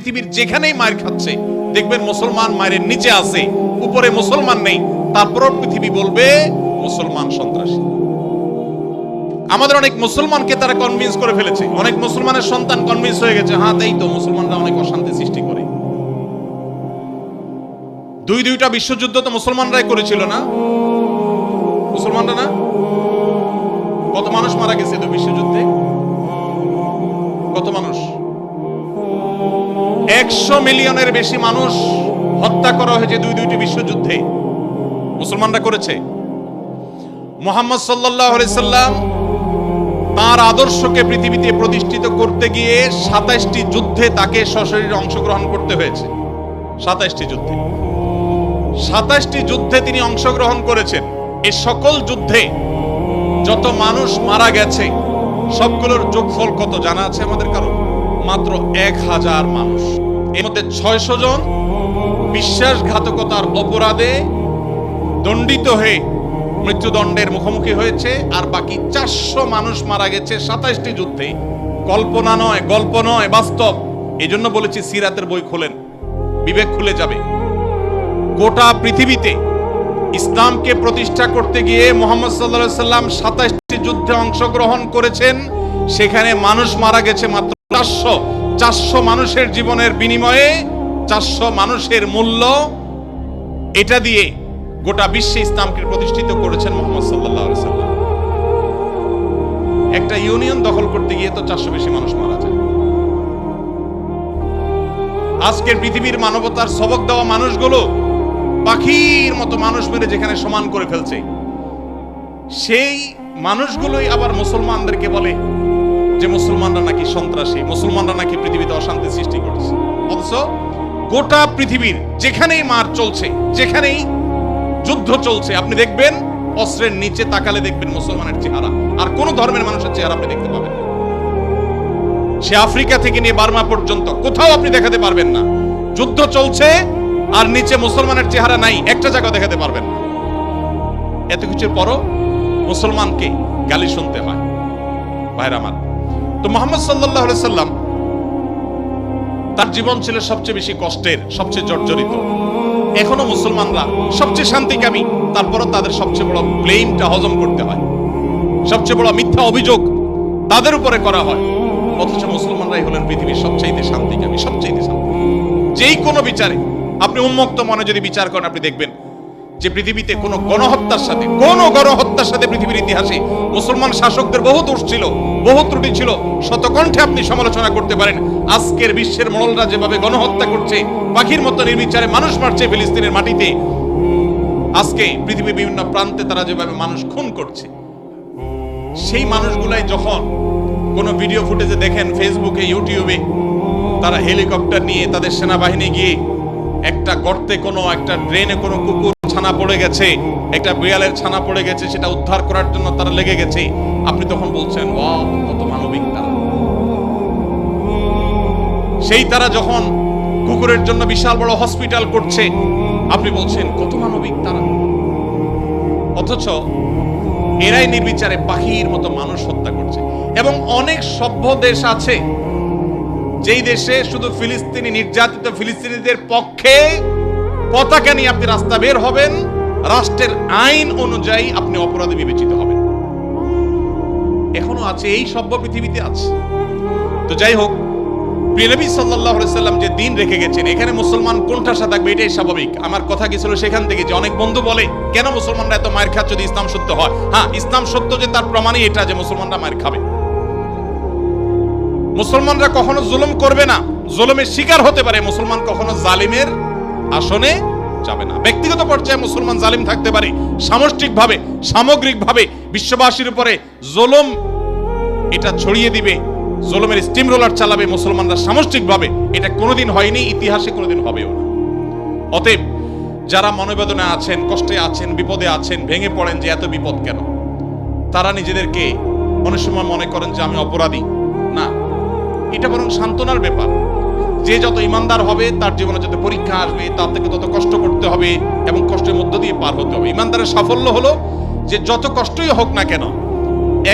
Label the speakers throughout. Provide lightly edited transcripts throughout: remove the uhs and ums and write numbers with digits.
Speaker 1: পৃথিবীর যেখানেই মার খাচ্ছে দেখবেন মুসলমান মায়ের নিচে আছে, উপরে মুসলমান নেই, তারপরও পৃথিবী বলবে মুসলমান সন্ত্রাসী। আমাদের অনেক মুসলমানকে তারা কনভিন্স করে ফেলেছে, অনেক মুসলমানের সন্তান কনভিন্স হয়ে গেছে, হ্যাঁ তাই তো, মুসলমানরা অনেক অশান্তি সৃষ্টি করে। দুইটা বিশ্বযুদ্ধ তো মুসলমানরাই করেছিল না? মুসলমানরা না? কত মানুষ মারা গেছে দুই বিশ্বযুদ্ধে? কত মানুষ? 100 মিলিয়নের বেশি মানুষ হত্যা করা হয়েছে দুইটি বিশ্বযুদ্ধে। মুসলমানরা করেছে। মুহাম্মদ সাল্লাল্লাহু আলাইহি সাল্লাম তার আদর্শকে পৃথিবীতে প্রতিষ্ঠিত করতে গিয়ে 27টি যুদ্ধে তাকে সশরীরে অংশগ্রহণ করতে হয়েছে। 27টি যুদ্ধে, 27টি যুদ্ধে তিনি অংশগ্রহণ করেছেন। এই সকল যুদ্ধে যত মানুষ মারা গেছে সবগুলোর যোগফল কত জানা আছে আমাদের কারো? মাত্র 1000 মানুষ। এর মধ্যে 600 জন বিশ্বাসঘাতকতার অপরাধে দণ্ডিত হয়ে মৃত্যুদণ্ডের মুখোমুখি হয়েছে, আর বাকি 400 মানুষ মারা গেছে 27টি যুদ্ধে। কল্পনা নয়, গল্প নয়, বাস্তব। এই জন্য বলেছি সিরাতের বই খোলেন, বিবেক খুলে যাবে। গোটা পৃথিবীতে ইসলামকে প্রতিষ্ঠা করতে গিয়ে মুহাম্মদ সাল্লাল্লাহু আলাইহি সাল্লাম 27টি যুদ্ধে অংশগ্রহণ করেছেন, সেখানে মানুষ মারা গেছে মাত্র 400 মানুষের জীবনের বিনিময়ে 400 মানুষের মূল্য, এটা দিয়ে গোটা বিশ্বে ইসলামকে প্রতিষ্ঠিত করেছেন মুহাম্মদ সাল্লাল্লাহু আলাইহি সাল্লাম। একটা ইউনিয়ন দখল করতে গিয়ে তো 400 বেশি মানুষ মারা যায়। আজকের পৃথিবীর মানবতার সবক দেওয়া মানুষগুলো পাখির মতো মানুষ মেরে যেখানে সমান করে ফেলছে, সেই মানুষগুলোই আবার মুসলমানদেরকে বলে যে মুসলমানরা নাকি সন্ত্রাসী, মুসলমানরা নাকি পৃথিবীতে অশান্তি সৃষ্টি করছে। অথচ গোটা পৃথিবীর যেখানেই মার চলছে, যেখানেই যুদ্ধ চলছে, আপনি দেখবেন অস্ত্রের নিচে তাকালে দেখবেন মুসলমানের চেহারা, আর কোন ধর্মের মানুষের চেহারা আপনি দেখতে পাবেন না। সে আফ্রিকা থেকে নিয়ে বার্মা পর্যন্ত কোথাও আপনি দেখাতে পারবেন না যুদ্ধ চলছে আর নিচে মুসলমানের চেহারা নাই, একটা জায়গা দেখাতে পারবেন না। এত কিছুর পরও মুসলমানকে গালি শুনতে হয়। ভাইরা আমার, তো মুহাম্মদ সাল্লাল্লাহু আলাইহি সাল্লাম তার জীবন ছিল সবচেয়ে বেশি কষ্টের, সবচেয়ে জর্জরিত। এখনো মুসলমানরা সবচেয়ে শান্তিকামী, তারপরও তাদের সবচেয়ে বড় ব্লেমটা হজম করতে হয়, সবচেয়ে বড় মিথ্যা অভিযোগ তাদের উপরে করা হয়। অথচ মুসলমানরাই হলেন পৃথিবীর সবচেয়ে শান্তিকামী, সবচেয়ে শান্তি। যেই কোনো বিচারে আপনি উন্মুক্ত মনে যদি বিচার করেন, আপনি দেখবেন যে পৃথিবীতে কোনো গণহত্যার সাথে পৃথিবীর ইতিহাসে মুসলমান শাসকদের বহু দোষ ছিল, বহু ত্রুটি ছিল, শতকণ্ঠে আপনি সমালোচনা করতে পারেন। আজকের বিশ্বের মোড়লরা যেভাবে গণহত্যা করছে, পাখির মতো নির্বিচারে মানুষ মারছে ফিলিস্তিনের মাটিতে, আজকে পৃথিবীর বিভিন্ন প্রান্তে তারা যেভাবে মানুষ খুন করছে, সেই মানুষগুলাই যখন কোনো ভিডিও ফুটেজে দেখেন ফেসবুকে, ইউটিউবে, তারা হেলিকপ্টার নিয়ে তাদের সেনাবাহিনী গিয়ে একটা গর্তে, কোনো একটা ড্রেনে কোনো কুকুর ছানা পড়ে গেছে, একটা বিড়ালের ছানা পড়ে গেছে, সেটা উদ্ধার করার জন্য তারা লেগে গেছে, আপনি তখন বলছেন ওয়াও, কত মানবিক তারা। সেই তারা যখন কুকুরের জন্য বিশাল বড় হসপিটাল করছে, আপনি বলছেন কত মানবিক তারা। অথচ এরাই নির্বিচারে পাখির মতো মানুষ হত্যা করছে। এবং অনেক সভ্য দেশ আছে যেই দেশে শুধু ফিলিস্তিনি নির্যাতিত ফিলিস্তিনিদের পক্ষে পতাকা নিয়ে আপনি রাস্তা বের হবেন, রাষ্ট্রের আইন অনুযায়ী আপনি অপরাধী বিবেচিত হবেন। এখনো আছে, এই সভ্য পৃথিবীতে আছে। তো যাই হোক, প্রিয় নবী সাল্লাল্লাহু আলাইহি সাল্লাম যে দিন রেখে গেছেন, এখানে মুসলমান কোণঠাসা থাকবে, এটাই স্বাভাবিক। আমার কথা কি ছিল সেখান থেকে যে অনেক বন্ধু বলে কেন মুসলমানরা এত মার খাচ্ছে যদি ইসলাম সত্য হয়? হ্যাঁ, ইসলাম সত্য যে তার প্রমাণই এটা যে মুসলমানরা মার খাবে। মুসলমানরা কখনো জুলুম করবে না, জুলুমের শিকার হতে পারে, মুসলমান কখনো জালিমের আসনে যাবে না। ব্যক্তিগত পর্যায়ে মুসলমান জালিম থাকতে পারে, সামষ্টিকভাবে, সামগ্রিকভাবে বিশ্ববাসীর উপরে জুলুম এটা ছড়িয়ে দিবে, জুলুমের স্টিম রোলার চালাবে মুসলমানরা সামষ্টিকভাবে, এটা কোনোদিন হয়নি, ইতিহাসে কোনোদিন হবেও না। অতএব যারা মনোবেদনা আছেন, কষ্টে আছেন, বিপদে আছেন, ভেঙে পড়েন যে এত বিপদ কেন, তারা নিজেদেরকে অনেক সময় মনে করেন যে আমি অপরাধী। না, এটা বরং সান্ত্বনার ব্যাপার। যে যত ইমানদার হবে তার জীবনে যত পরীক্ষা আসবে, তার থেকে তত কষ্ট করতে হবে এবং কষ্টের মধ্য দিয়ে পার হতে হবে। ইমানদারের সাফল্য হলো যে যত কষ্টই হোক না কেন,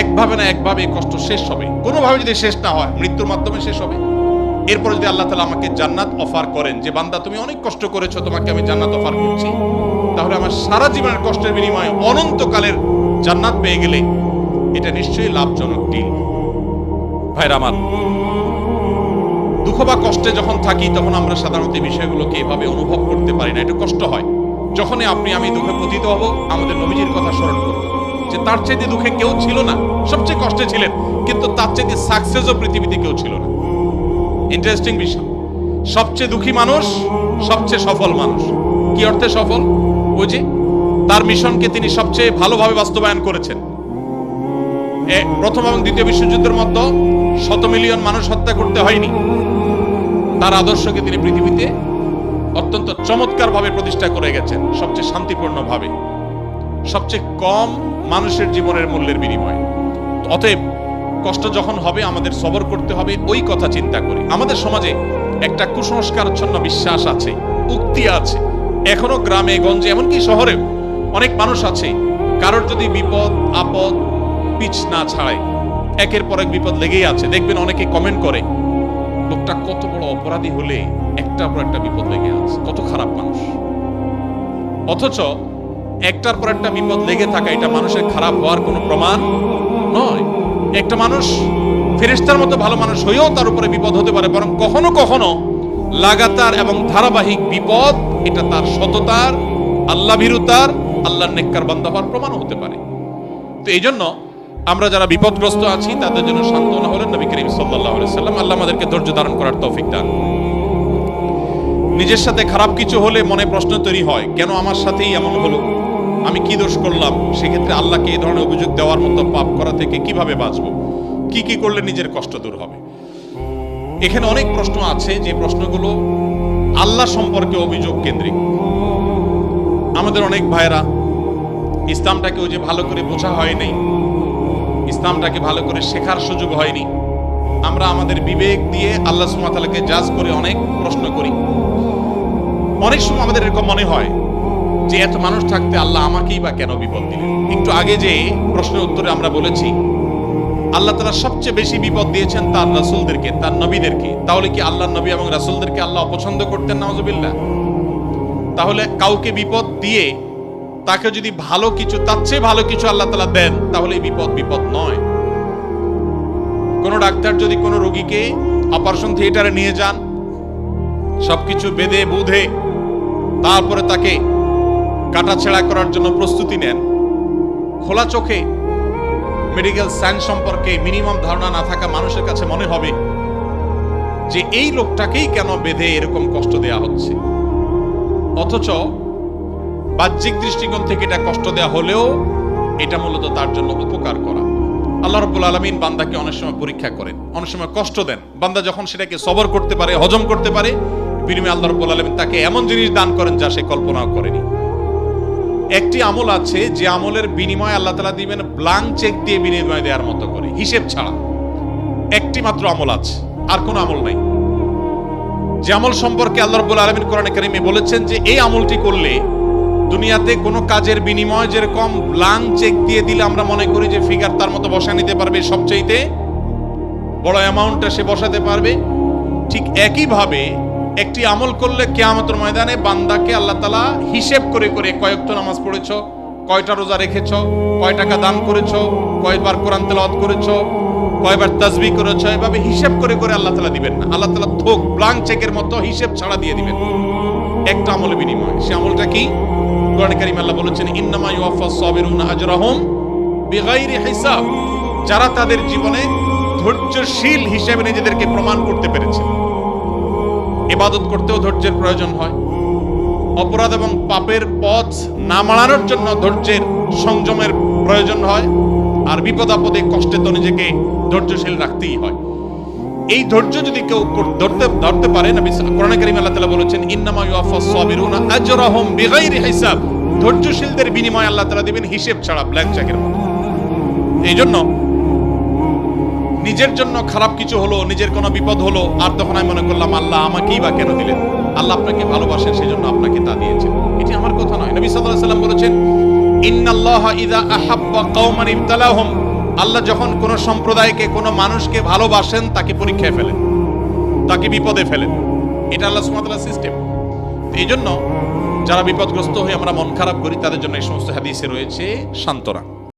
Speaker 1: একভাবে না একভাবে কষ্ট শেষ হবে। কোনোভাবে যদি শেষ না হয়, মৃত্যুর মাধ্যমে শেষ হবে। এরপর যদি আল্লাহ তাআলা আমাকে জান্নাত অফার করেন, যে বান্দা তুমি অনেক কষ্ট করেছো, তোমাকে আমি জান্নাত অফার করছি, তাহলে আমার সারা জীবনের কষ্টের বিনিময়ে অনন্তকালের জান্নাত পেয়ে গেলে এটা নিশ্চয়ই লাভজনক ডিল। ভাইরা আমার, দুঃখ বা কষ্টে যখন থাকি তখন আমরা সাধারণত এই বিষয়গুলোকে এভাবে অনুভব করতে পারি না, একটু কষ্ট হয়। যখনই আপনি আমি দুঃখে পতিত হব, আমাদের নবীজির কথা স্মরণ করব যে তার চাইতে দুঃখে কেউ ছিল না, সবচেয়ে কষ্টে ছিলেন, কিন্তু তার চাইতে সাকসেসও পৃথিবীতে কেউ ছিল না। ইন্টারেস্টিং বিষয়, সবচেয়ে দুঃখী মানুষ সবচেয়ে সফল মানুষ। কি অর্থে সফল? ওই যে তার মিশনকে তিনি সবচেয়ে ভালোভাবে বাস্তবায়ন করেছেন। প্রথম এবং দ্বিতীয় বিশ্বযুদ্ধের মধ্যে 100 মিলিয়ন মানুষ হত্যা করতে হয়নি। তার আদর্শকে তিনি পৃথিবীতে অত্যন্ত চমৎকারভাবে প্রতিষ্ঠা করে গেছেন, সবচেয়ে শান্তিপূর্ণভাবে, সবচেয়ে কম মানুষের জীবনের মূল্যের বিনিময়ে। অতএব কষ্ট যখন হবে আমাদের সবর করতে হবে, ওই কথা চিন্তা করি। আমাদের সমাজে একটা কুসংস্কারাচ্ছন্ন বিশ্বাস আছে, উক্তি আছে, এখনো গ্রামে গঞ্জে এমনকি শহরে অনেক মানুষ আছে, কারোর যদি বিপদ আপদ পিছ না ছাড়ায় একের পর এক বিপদ লেগেই আছে। দেখবেন অনেকে কমেন্ট করে, লোকটা কত বড় অপরাধী হলে একটার পর একটা বিপদ লেগে আছে, কত খারাপ মানুষ। অথচ একটার পর একটা বিপদ লেগে থাকা এটা মানুষের খারাপ হওয়ার কোনো প্রমাণ নয়। একটা মানুষ ফেরেশতার মতো ভালো মানুষ হয়েও তার উপরে বিপদ হতে পারে, বরং কখনো কখনো লাগাতার এবং ধারাবাহিক বিপদ এটা তার সততার, আল্লাহ ভীরুতার, আল্লাহর নেককার বান্দা হওয়ার প্রমাণ হতে পারে। তো এই জন্য আমরা যারা বিপদগ্রস্ত আছি তাদের জন্য সান্ত্বনা হলেন নবী করিম সাল্লাল্লাহু আলাইহি ওয়াসাল্লাম। আল্লাহ আমাদেরকে ধৈর্য ধারণ করার তৌফিক দান। নিজের সাথে খারাপ কিছু হলে মনে প্রশ্ন তৈরি হয়, কেন আমার সাথেই এমন হলো, আমি কি দোষ করলাম? সেক্ষেত্রে আল্লাহকে এই ধরনের অভিযোগ দেওয়ার মতো পাপ করা থেকে কিভাবে বাঁচবো, কি কি করলে নিজের কষ্ট দূর হবে? এখানে অনেক প্রশ্ন আছে, যে প্রশ্নগুলো আল্লাহ সম্পর্কে অভিযোগ কেন্দ্রিক। আমাদের অনেক ভাইরা ইসলামটাকে ওই যে ভালো করে বোঝা হয়নি, ইসলামটাকে ভালো করে শেখার সুযোগ হয়নি। আমরা আমাদের বিবেক দিয়ে আল্লাহ সুবহানাহু ওয়া তাআলাকে জাজ করে অনেক প্রশ্ন করি। অনেক সময় আমাদের এরকম মনে হয় যে এত মানুষ থাকতে আল্লাহ আমাকেই বা কেন বিপদ দিলেন। একটু আগে যে প্রশ্নের উত্তরে আমরা বলেছি আল্লাহ তাআলা সবচেয়ে বেশি বিপদ দিয়েছেন তার রাসূলদেরকে, তার নবীদেরকে। তাহলে কি আল্লাহর নবী এবং রাসূলদেরকে আল্লাহ অপছন্দ করতেন? নাউযুবিল্লাহ। তাহলে কাউকে বিপদ দিয়ে তাকে যদি ভালো কিছু, তার চেয়ে ভালো কিছু আল্লাহ তাআলা দেন, তাহলে এই বিপদ বিপদ নয়। কোন ডাক্তার যদি কোনো রোগীকে অপারেশন থিয়েটারে নিয়ে যান, সবকিছু বেঁধে বুঝে তারপরে তাকে কাটাছেঁড়া করার জন্য প্রস্তুতি নেন, খোলা চোখে মেডিকেল সায়েন্স সম্পর্কে মিনিমাম ধারণা না থাকা মানুষের কাছে মনে হবে যে এই লোকটাকেই কেন বেঁধে এরকম কষ্ট দেয়া হচ্ছে। অথচ বাহ্যিক দৃষ্টিকোণ থেকে এটা কষ্ট দেয়া হলেও এটা মূলত তার জন্য উপকার করা। আল্লাহ রাব্বুল আলামিন বান্দাকে অনেক সময় পরীক্ষা করেন, অনেক সময় কষ্ট দেন। বান্দা যখন সেটাকে সবর করতে পারে, হজম করতে পারে, বিনিময়ে আল্লাহ রাব্বুল আলামিন তাকে এমন জিনিস দান করেন যা সে কল্পনাও করেনি। একটি আমল আছে যে আমলের বিনিময়ে আল্লাহ তাআলা দিবেন ব্ল্যাঙ্ক চেক দিয়ে বিনিময় দেওয়ার মতো করে, হিসেব ছাড়া। একটি মাত্র আমল আছে, আর কোনো আমল নাই। যে আমল সম্পর্কে আল্লাহ রাব্বুল আলামিন কোরআনে কারীমে বলেছেন যে এই আমলটি করলে দুনিয়াতে কোনো কাজের বিনিময় যেরকম ব্ল্যাঙ্ক চেক দিয়ে দিলে আমরা মনে করি যে ফিগার তার মতো বসা নিতে পারবে, সবচাইতে বড় অ্যামাউন্টটা সে বসাতে পারবে, ঠিক একইভাবে একটি আমল করলে কিয়ামতের ময়দানে বান্দাকে আল্লাহ তাআলা হিসেব করে করে কয় ওয়াক্ত নামাজ পড়েছো, কয়টা রোজা রেখেছো, কয় টাকা দান করেছো, কয়বার কোরআন তেলাওয়াত করেছো, কয়বার তাসবিহ করেছো, এভাবে হিসেব করে করে আল্লাহ তাআলা দিবেন না। আল্লাহ তাআলা থোক ব্ল্যাঙ্ক চেকের মতো হিসেব ছাড়া দিয়ে দিবেন একটা আমলের বিনিময়ে। সে আমলটা কি? কোরআনে কারীমে আল্লাহ বলেছেন ইন্নামা ইউওয়াফাস সাবিরুনা আজরাহুম বিগাইরি হিসাব। যারা তাদের জীবনে ধৈর্যশীল হিসেবে নিজেদেরকে প্রমাণ করতে পেরেছে। ইবাদত করতেও ধৈর্যের প্রয়োজন হয়, অপরাধ এবং পাপের পথ না মাড়ানোর জন্য ধৈর্যের সংযমের প্রয়োজন হয়, আর বিপদ আপদে কষ্টে তো নিজেকে ধৈর্যশীল রাখতেই হয়। এই ধৈর্য যদি কেউ ধরতে পারে, নবী কোরআনে কারীমে আল্লাহ তাআলা বলেছেন ইন্নামা ইউওয়াফাস সাবিরুনা আজরাহুম বিগাইরি হিসাব। ধৈর্যশীলদের বিনিময় আল্লাহ তাআলা দিবেন হিসেব ছাড়া, ব্ল্যাঙ্ক চেকের মতো। এই জন্য নিজের জন্য খারাপ কিছু হলো, নিজের কোনো বিপদ হলো, আর তখন আমি মনে করলাম আল্লাহ আমাকেই বা কেন দিলেন? আল্লাহ আপনাকে ভালোবাসেন, সেজন্য আপনাকে তা দিয়েছেন। এটি আমার কথা নয়। নবী সাল্লাল্লাহু আলাইহি ওয়াসাল্লাম বলেছেন ইন্নাল্লাহা ইযা আহাব্বা কওমান ইবতালাহুম। আল্লাহ যখন কোন সম্প্রদায়কে, কোন মানুষকে ভালোবাসেন তাকে পরীক্ষায় ফেলেন। তাকে বিপদে ফেলেন। এটা আল্লাহ সুবহানাহু ওয়া তাআলার সিস্টেম। এই জন্য যারা বিপদগ্রস্ত হয়ে আমরা মন খারাপ করি তাদের জন্য এই সমস্ত হাদিসে রয়েছে সান্ত্বনা।